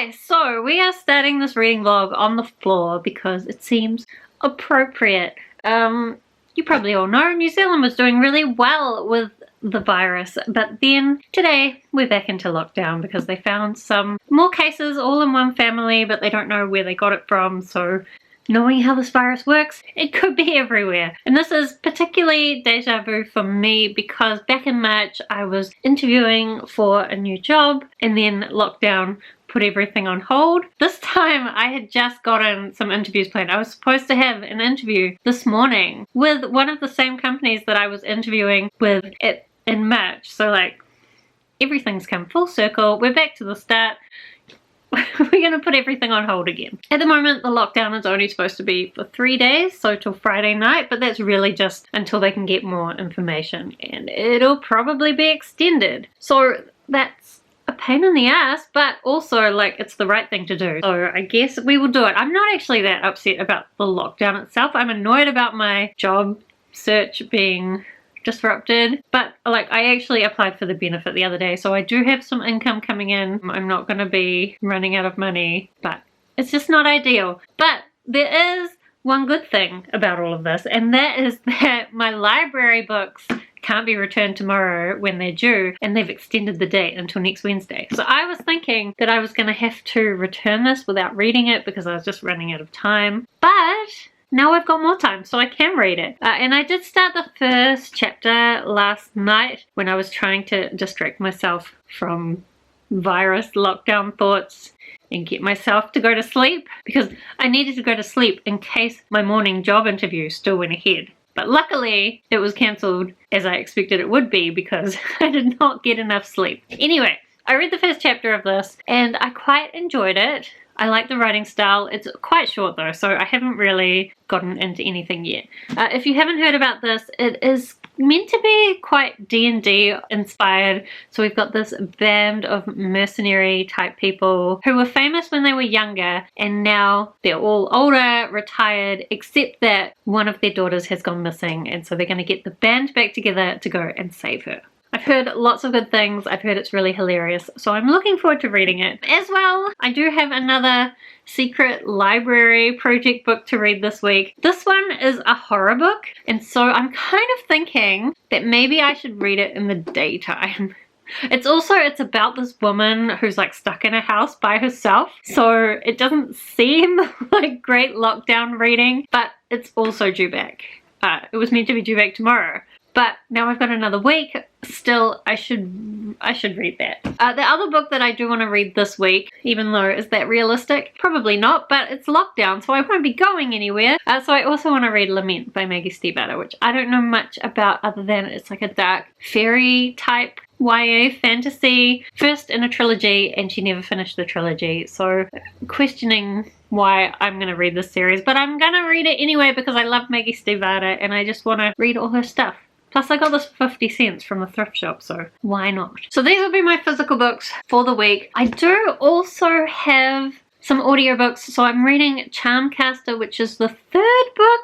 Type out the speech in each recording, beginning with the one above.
Okay, so we are starting this reading vlog on the floor because it seems appropriate. You probably all know New Zealand was doing really well with the virus, but then today we're back into lockdown because they found some more cases all in one family, but they don't know where they got it from. So knowing how this virus works, it could be everywhere. And this is particularly deja vu for me because back in March I was interviewing for a new job and then lockdown put everything on hold. This time I had just gotten some interviews planned. I was supposed to have an interview this morning with one of the same companies that I was interviewing with in March. So like everything's come full circle. We're back to the start. We're going to put everything on hold again. At the moment, the lockdown is only supposed to be for 3 days, so till Friday night, but that's really just until they can get more information, and it'll probably be extended. So that's a pain in the ass, but also like it's the right thing to do. So I guess we will do it. I'm not actually that upset about the lockdown itself. I'm annoyed about my job search being disrupted, but like I actually applied for the benefit the other day, so I do have some income coming in. I'm not going to be running out of money, but it's just not ideal. But there is one good thing about all of this, and that is that my library books can't be returned tomorrow when they're due, and they've extended the date until next Wednesday. So I was thinking that I was going to have to return this without reading it because I was just running out of time, but now I've got more time, so I can read it. And I did start the first chapter last night when I was trying to distract myself from virus lockdown thoughts and get myself to go to sleep, because I needed to go to sleep in case my morning job interview still went ahead. But luckily it was cancelled as I expected it would be because I did not get enough sleep. Anyway, I read the first chapter of this and I quite enjoyed it. I like the writing style. It's quite short though, so I haven't really gotten into anything yet. If you haven't heard about this, it is meant to be quite D&D inspired. So we've got this band of mercenary type people who were famous when they were younger, and now they're all older, retired, except that one of their daughters has gone missing, and so they're going to get the band back together to go and save her. I've heard lots of good things. I've heard it's really hilarious, so I'm looking forward to reading it. As well, I do have another secret library project book to read this week. This one is a horror book, and so I'm kind of thinking that maybe I should read it in the daytime. It's about this woman who's like stuck in a house by herself, so it doesn't seem like great lockdown reading, but it's also due back. It was meant to be due back tomorrow. But now I've got another week. Still, I should read that. The other book that I do want to read this week, even though is that realistic? Probably not, but it's lockdown, so I won't be going anywhere. So I also want to read Lament by Maggie Stiefvater, which I don't know much about other than it's like a dark fairy type YA fantasy, first in a trilogy, and she never finished the trilogy, so questioning why I'm going to read this series, but I'm going to read it anyway because I love Maggie Stiefvater and I just want to read all her stuff. Plus I got this for 50 cents from the thrift shop, so why not? So these will be my physical books for the week. I do also have some audiobooks, so I'm reading Charmcaster, which is the third book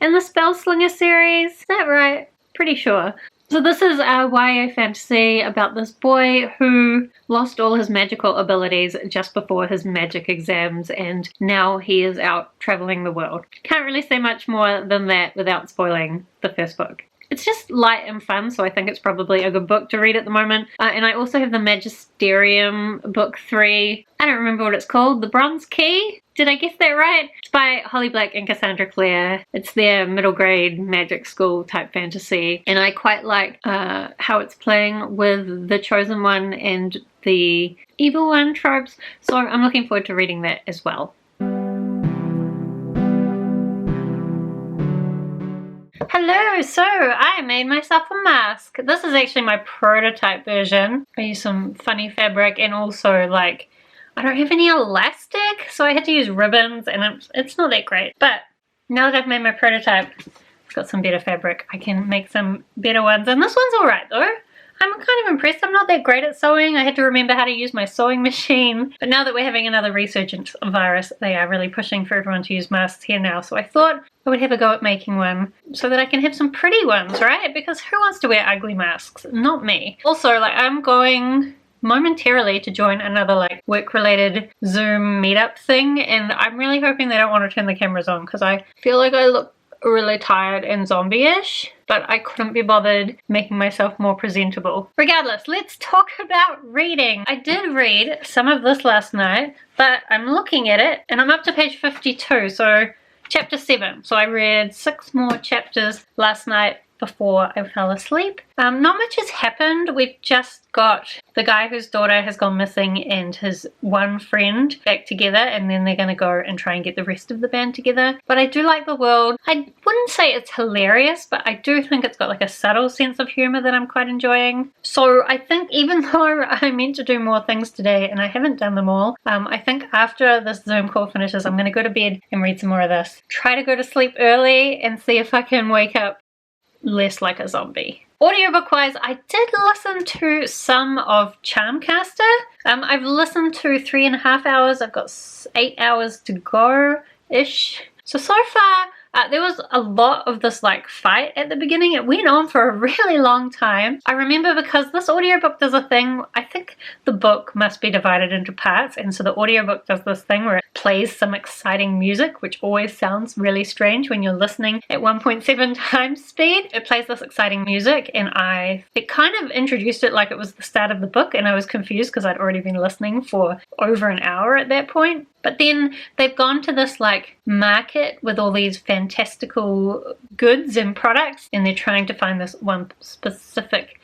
in the Spellslinger series. Is that right? Pretty sure. So this is a YA fantasy about this boy who lost all his magical abilities just before his magic exams, and now he is out traveling the world. Can't really say much more than that without spoiling the first book. It's just light and fun, so I think it's probably a good book to read at the moment. And I also have the Magisterium book 3. I don't remember what it's called. The Bronze Key? Did I guess that right? It's by Holly Black and Cassandra Clare. It's their middle grade magic school type fantasy. And I quite like how it's playing with the Chosen One and the Evil One tropes. So I'm looking forward to reading that as well. Hello, so I made myself a mask. This is actually my prototype version. I used some funny fabric and also like, I don't have any elastic, so I had to use ribbons and it's not that great. But now that I've made my prototype, I've got some better fabric. I can make some better ones, and this one's alright though. I'm kind of impressed. I'm not that great at sewing. I had to remember how to use my sewing machine. But now that we're having another resurgence of virus, they are really pushing for everyone to use masks here now. So I thought I would have a go at making one so that I can have some pretty ones, right? Because who wants to wear ugly masks? Not me. Also, like, I'm going momentarily to join another like work-related Zoom meetup thing, and I'm really hoping they don't want to turn the cameras on because I feel like I look really tired and zombie-ish, but I couldn't be bothered making myself more presentable. Regardless, let's talk about reading. I did read some of this last night, but I'm looking at it and I'm up to page 52, so chapter 7. So I read 6 more chapters last night before I fell asleep. Not much has happened. We've just got the guy whose daughter has gone missing and his one friend back together, and then they're going to go and try and get the rest of the band together. But I do like the world. I wouldn't say it's hilarious, but I do think it's got like a subtle sense of humor that I'm quite enjoying. So I think even though I meant to do more things today and I haven't done them all, I think after this Zoom call finishes, I'm going to go to bed and read some more of this. Try to go to sleep early and see if I can wake up less like a zombie. Audiobook wise, I did listen to some of Charmcaster. I've listened to 3.5 hours. I've got 8 hours to go ish. So far there was a lot of this like fight at the beginning. It went on for a really long time. I remember because this audiobook does a thing, I think the book must be divided into parts, and so the audiobook does this thing where it plays some exciting music, which always sounds really strange when you're listening at 1.7 times speed. It plays this exciting music, and it kind of introduced it like it was the start of the book, and I was confused because I'd already been listening for over an hour at that point. But then they've gone to this like market with all these fantastical goods and products, and they're trying to find this one specific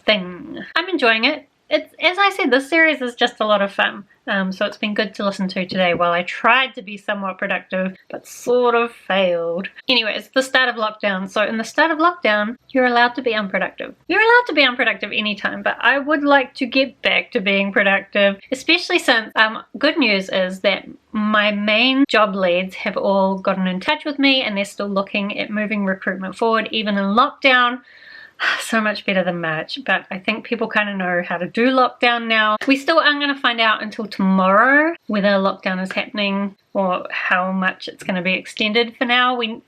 thing. I'm enjoying it. It's, as I said, this series is just a lot of fun. So it's been good to listen to today while I tried to be somewhat productive, but sort of failed. Anyway, it's the start of lockdown. So in the start of lockdown, you're allowed to be unproductive. You're allowed to be unproductive anytime, but I would like to get back to being productive, especially since good news is that my main job leads have all gotten in touch with me and they're still looking at moving recruitment forward, even in lockdown. So much better than March, but I think people kind of know how to do lockdown now. We still aren't going to find out until tomorrow whether lockdown is happening or how much it's going to be extended. For now, we're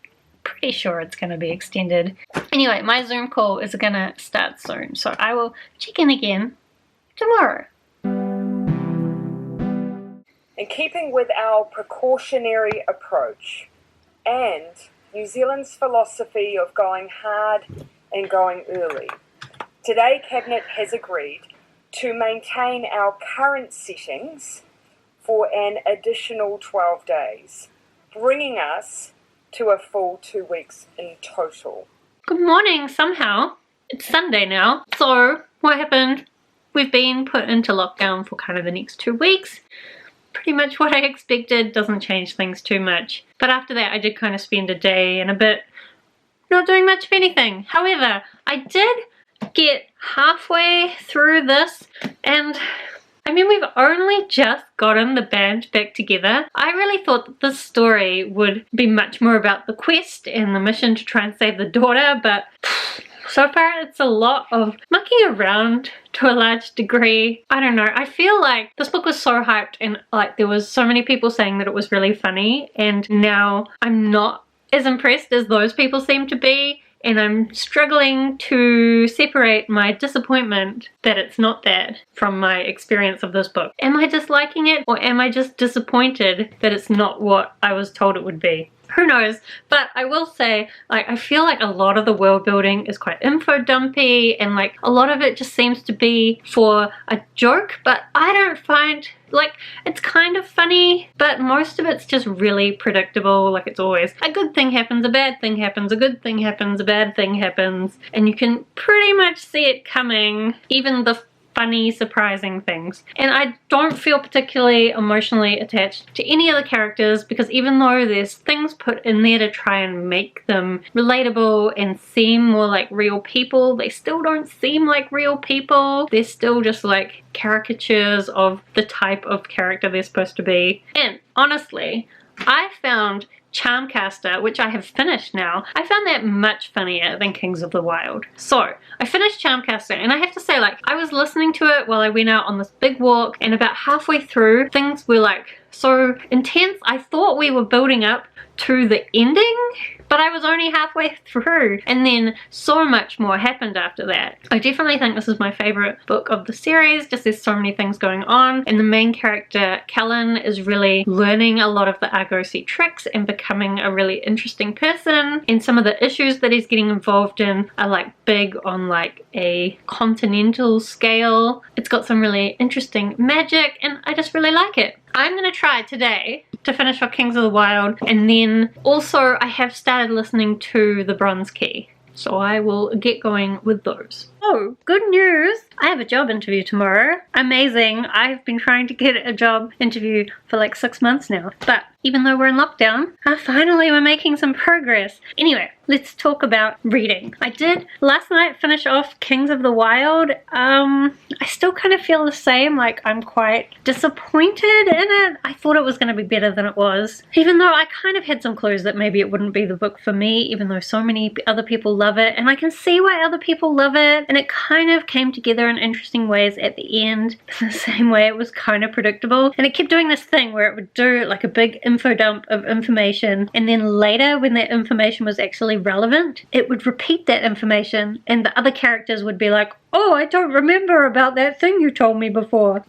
pretty sure it's going to be extended. Anyway, my Zoom call is going to start soon, so I will check in again tomorrow. In keeping with our precautionary approach and New Zealand's philosophy of going hard and going early, today Cabinet has agreed to maintain our current settings for an additional 12 days, bringing us to a full 2 weeks in total. Good morning, somehow. It's Sunday now. So, what happened? We've been put into lockdown for kind of the next 2 weeks. Pretty much what I expected, doesn't change things too much. But after that, I did kind of spend a day and a bit not doing much of anything. However, I did get halfway through this, and I mean, we've only just gotten the band back together. I really thought that this story would be much more about the quest and the mission to try and save the daughter, but so far it's a lot of mucking around to a large degree. I don't know, I feel like this book was so hyped and like there was so many people saying that it was really funny, and now I'm not as impressed as those people seem to be, and I'm struggling to separate my disappointment that it's not that from my experience of this book. Am I disliking it, or am I just disappointed that it's not what I was told it would be? Who knows? But I will say, like, I feel like a lot of the world building is quite info dumpy, and like a lot of it just seems to be for a joke, but I don't find, like, it's kind of funny, but most of it's just really predictable. Like, it's always a good thing happens, a bad thing happens, a good thing happens, a bad thing happens, and you can pretty much see it coming, even the funny, surprising things. And I don't feel particularly emotionally attached to any of the characters, because even though there's things put in there to try and make them relatable and seem more like real people, they still don't seem like real people. They're still just like caricatures of the type of character they're supposed to be. And honestly, I found Charmcaster, which I have finished now, I found that much funnier than Kings of the Wild. So I finished Charmcaster, and I have to say, like, I was listening to it while I went out on this big walk, and about halfway through things were like so intense. I thought we were building up to the ending, but I was only halfway through, and then so much more happened after that. I definitely think this is my favorite book of the series. Just there's so many things going on, and the main character Callan is really learning a lot of the Argosy tricks and becoming a really interesting person, and some of the issues that he's getting involved in are like big on like a continental scale. It's got some really interesting magic, and I just really like it. I'm gonna try today to finish off Kings of the Wild, and then also I have started listening to The Bronze Key, so I will get going with those. Oh, good news! I have a job interview tomorrow. Amazing. I've been trying to get a job interview for like 6 months now, but even though we're in lockdown, finally we're making some progress. Anyway, let's talk about reading. I did last night finish off Kings of the Wild. I still kind of feel the same, like I'm quite disappointed in it. I thought it was going to be better than it was, even though I kind of had some clues that maybe it wouldn't be the book for me, even though so many other people love it, and I can see why other people love it, and it kind of came together in interesting ways at the end, the same way it was kind of predictable, and it kept doing this thing where it would do like a big info dump of information, and then later when that information was actually relevant, it would repeat that information, and the other characters would be like, oh, I don't remember about that thing you told me before.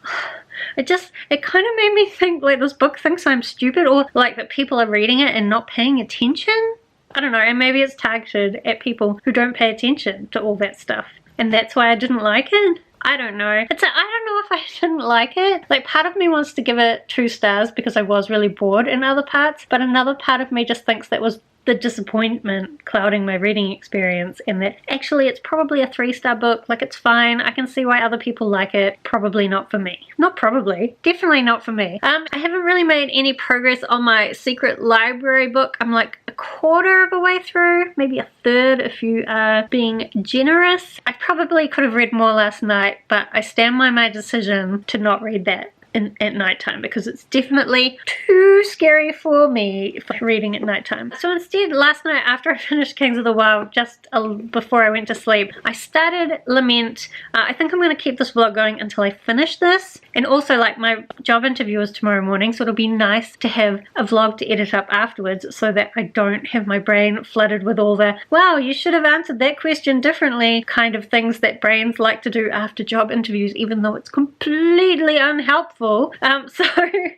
It kind of made me think like this book thinks I'm stupid, or like that people are reading it and not paying attention. I don't know, and maybe it's targeted at people who don't pay attention to all that stuff, and that's why I didn't like it. I don't know. I don't know if I didn't like it. Like, part of me wants to give it 2 stars because I was really bored in other parts, but another part of me just thinks that was the disappointment clouding my reading experience, and that actually it's probably a 3-star book. Like, it's fine. I can see why other people like it. Probably not for me. Not probably. Definitely not for me. I haven't really made any progress on my secret library book. I'm like a quarter of a way through, maybe a third if you are being generous. I probably could have read more last night, but I stand by my decision to not read that at nighttime, because it's definitely too scary for me for reading at nighttime. So instead, last night after I finished Kings of the Wild, just before I went to sleep, I started Lament. I think I'm going to keep this vlog going until I finish this, and also like my job interview is tomorrow morning, so it'll be nice to have a vlog to edit up afterwards so that I don't have my brain flooded with all the wow, you should have answered that question differently kind of things that brains like to do after job interviews, even though it's completely unhelpful. So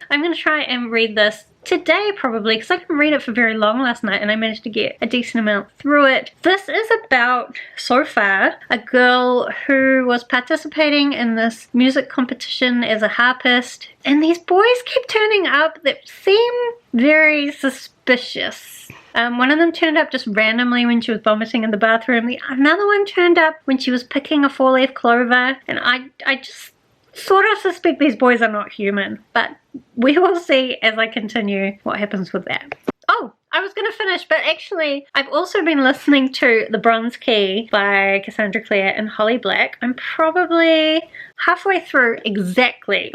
I'm going to try and read this today probably, because I didn't read it for very long last night and I managed to get a decent amount through it. This is about, so far, a girl who was participating in this music competition as a harpist, and these boys keep turning up that seem very suspicious. One of them turned up just randomly when she was vomiting in the bathroom. Another one turned up when she was picking a 4-leaf clover, and I just sort of suspect these boys are not human, but we will see as I continue what happens with that. Oh, I was going to finish, but actually I've also been listening to The Bronze Key by Cassandra Clare and Holly Black. I'm probably halfway through exactly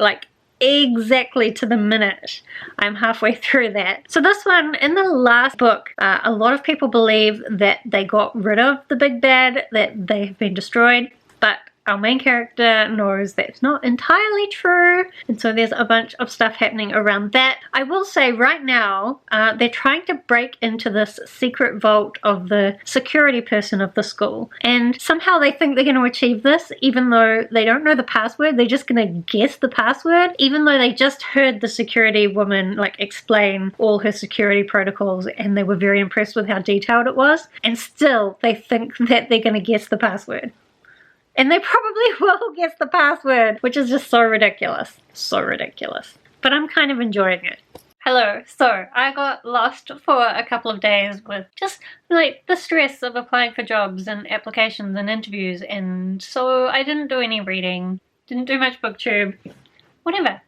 to the minute. I'm halfway through that. So this one, in the last book, a lot of people believe that they got rid of the big bad, that they have been destroyed, but our main character knows that's not entirely true, and so there's a bunch of stuff happening around that. I will say right now, they're trying to break into this secret vault of the security person of the school, and somehow they think they're going to achieve this, even though they don't know the password. They're just going to guess the password, even though they just heard the security woman like explain all her security protocols, and they were very impressed with how detailed it was, and still they think that they're going to guess the password. And they probably will guess the password, which is just so ridiculous. So ridiculous. But I'm kind of enjoying it. Hello. So I got lost for a couple of days with just like the stress of applying for jobs and applications and interviews, and so I didn't do any reading, didn't do much booktube, whatever.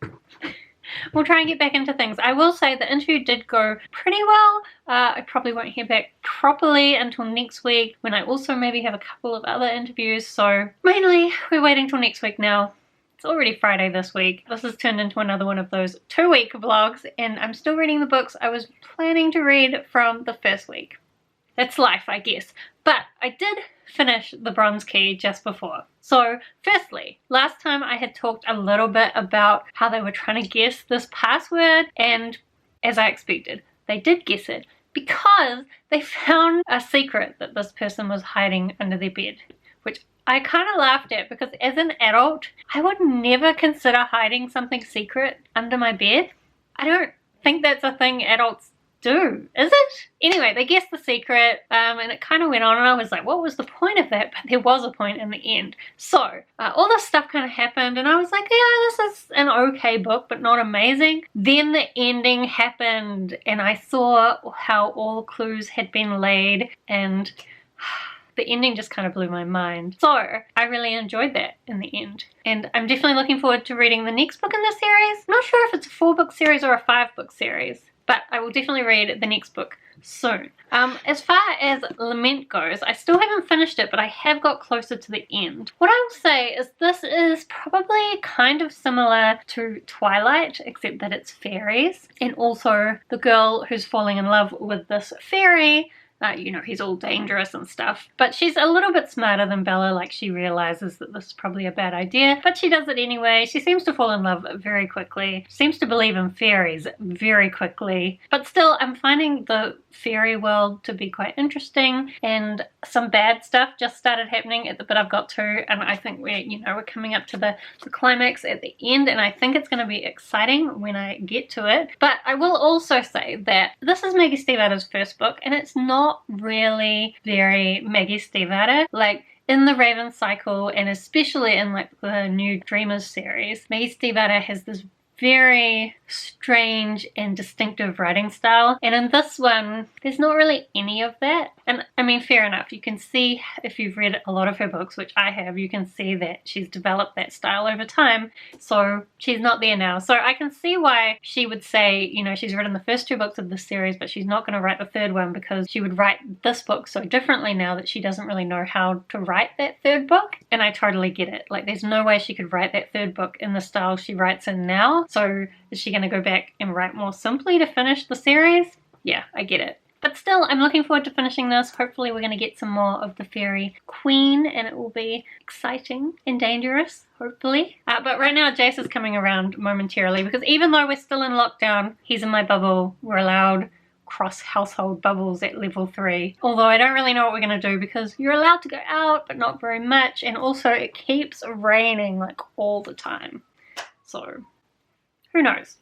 We'll try and get back into things. I will say the interview did go pretty well. I probably won't hear back properly until next week, when I also maybe have a couple of other interviews, so mainly we're waiting till next week now. It's already Friday this week. This has turned into another one of those 2-week vlogs, and I'm still reading the books I was planning to read from the first week. That's life, I guess. But I did finish the Bronze Key just before. So firstly, last time I had talked a little bit about how they were trying to guess this password, and as I expected, they did guess it because they found a secret that this person was hiding under their bed, which I kind of laughed at because as an adult, I would never consider hiding something secret under my bed. I don't think that's a thing adults do, is it? Anyway, they guessed the secret, and it kind of went on, and I was like, what was the point of that? But there was a point in the end. So all this stuff kind of happened, and I was like, yeah, this is an okay book, but not amazing. Then the ending happened, and I saw how all clues had been laid, and the ending just kind of blew my mind. So I really enjoyed that in the end. And I'm definitely looking forward to reading the next book in this series. I'm not sure if it's a 4-book series or a 5-book series, but I will definitely read the next book soon. As far as Lament goes, I still haven't finished it, but I have got closer to the end. What I will say is this is probably kind of similar to Twilight, except that it's fairies. And also the girl who's falling in love with this fairy, you know, he's all dangerous and stuff. But she's a little bit smarter than Bella, like she realizes that this is probably a bad idea, but she does it anyway. She seems to fall in love very quickly, seems to believe in fairies very quickly. But still, I'm finding the fairy world to be quite interesting, and some bad stuff just started happening at the bit I've got to, and I think we're coming up to the climax at the end, and I think it's going to be exciting when I get to it. But I will also say that this is Maggie Stiefvater's first book, and it's not really very Maggie Stiefvater. Like in the Raven cycle, and especially in like the new Dreamers series, Maggie Stiefvater has this very strange and distinctive writing style, and in this one there's not really any of that. And I mean, fair enough, you can see if you've read a lot of her books, which I have, you can see that she's developed that style over time, so she's not there now. So I can see why she would say, you know, she's written the first 2 books of this series, but she's not going to write the 3rd one because she would write this book so differently now that she doesn't really know how to write that 3rd book. And I totally get it. Like, there's no way she could write that 3rd book in the style she writes in now. So is she going to go back and write more simply to finish the series? Yeah, I get it. But still, I'm looking forward to finishing this. Hopefully we're going to get some more of the Fairy Queen, and it will be exciting and dangerous, hopefully. But right now Jace is coming around momentarily, because even though we're still in lockdown, he's in my bubble. We're allowed cross-household bubbles at level 3. Although I don't really know what we're going to do, because you're allowed to go out, but not very much. And also it keeps raining like all the time. So who knows?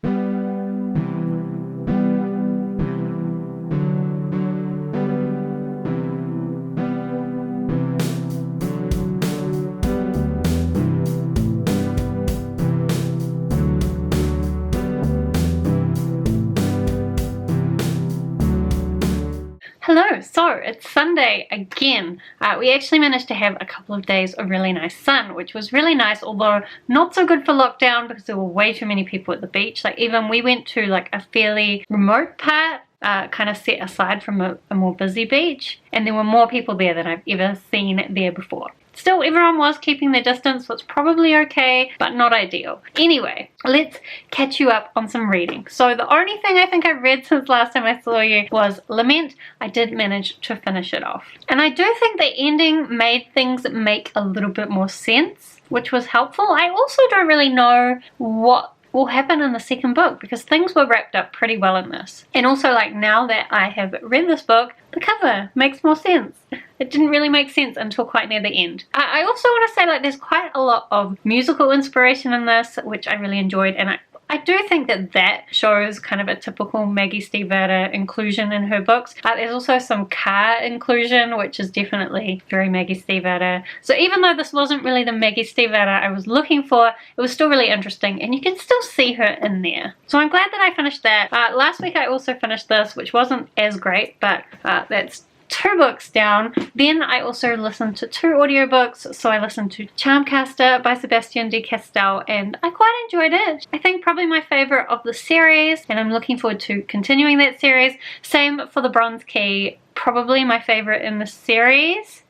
Hello, so it's Sunday again. We actually managed to have a couple of days of really nice sun, which was really nice, although not so good for lockdown because there were way too many people at the beach. Like, even we went to like a fairly remote part, kind of set aside from a more busy beach, and there were more people there than I've ever seen there before. Still, everyone was keeping their distance, so it's probably okay, but not ideal. Anyway, let's catch you up on some reading. So the only thing I think I've read since last time I saw you was Lament. I did manage to finish it off. And I do think the ending made things make a little bit more sense, which was helpful. I also don't really know what will happen in the 2nd book, because things were wrapped up pretty well in this. And also, like, now that I have read this book, the cover makes more sense. It didn't really make sense until quite near the end. I also want to say, like, there's quite a lot of musical inspiration in this, which I really enjoyed, and I do think that shows kind of a typical Maggie Stiefvater inclusion in her books. There's also some car inclusion, which is definitely very Maggie Stiefvater. So even though this wasn't really the Maggie Stiefvater I was looking for, it was still really interesting, and you can still see her in there. So I'm glad that I finished that. Last week I also finished this, which wasn't as great, but that's 2 books down. Then I also listened to 2 audiobooks. So I listened to Charmcaster by Sebastian de Castell, and I quite enjoyed it. I think probably my favorite of the series, and I'm looking forward to continuing that series. Same for The Bronze Key, probably my favorite in the series.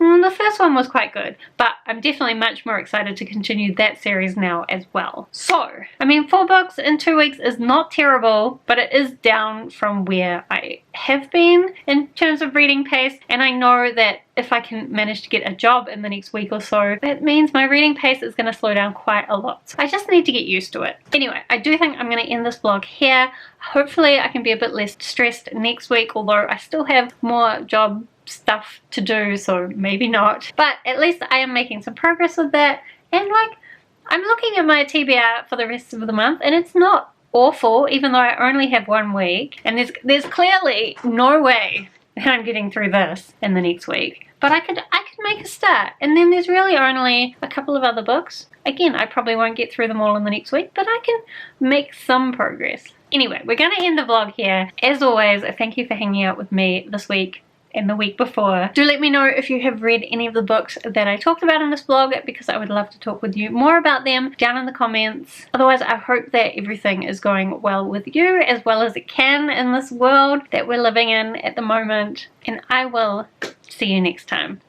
The first one was quite good, but I'm definitely much more excited to continue that series now as well. So, I mean, 4 books in 2 weeks is not terrible, but it is down from where I have been in terms of reading pace, and I know that if I can manage to get a job in the next week or so, that means my reading pace is going to slow down quite a lot. So I just need to get used to it. Anyway, I do think I'm going to end this vlog here. Hopefully I can be a bit less stressed next week, although I still have more job stuff to do, so maybe not. But at least I am making some progress with that, and like, I'm looking at my TBR for the rest of the month, and it's not awful, even though I only have 1 week, and there's clearly no way that I'm getting through this in the next week. But I could make a start, and then there's really only a couple of other books. Again, I probably won't get through them all in the next week, but I can make some progress. Anyway, we're going to end the vlog here. As always, thank you for hanging out with me this week and the week before. Do let me know if you have read any of the books that I talked about in this vlog, because I would love to talk with you more about them down in the comments. Otherwise, I hope that everything is going well with you, as well as it can in this world that we're living in at the moment, and I will see you next time.